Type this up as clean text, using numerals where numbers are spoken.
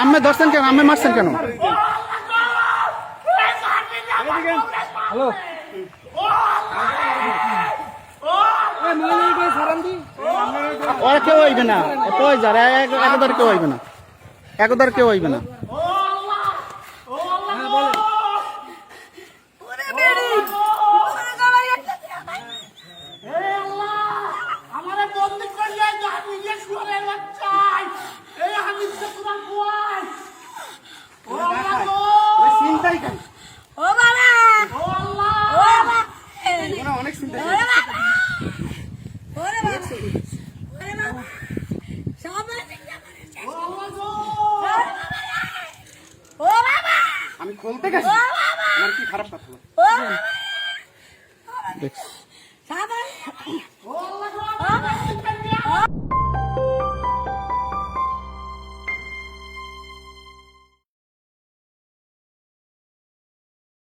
আম্মে ধরছেন কেন? আম্মে মারছেন কেন? হ্যালো ওরা কেউ হইবে না, কই যার একদার কেউ হইবে না, একদার কেউ হইবে না। অনেক চিন্তা আমি খুলতে গেছি, আমার কি খারাপ কথা।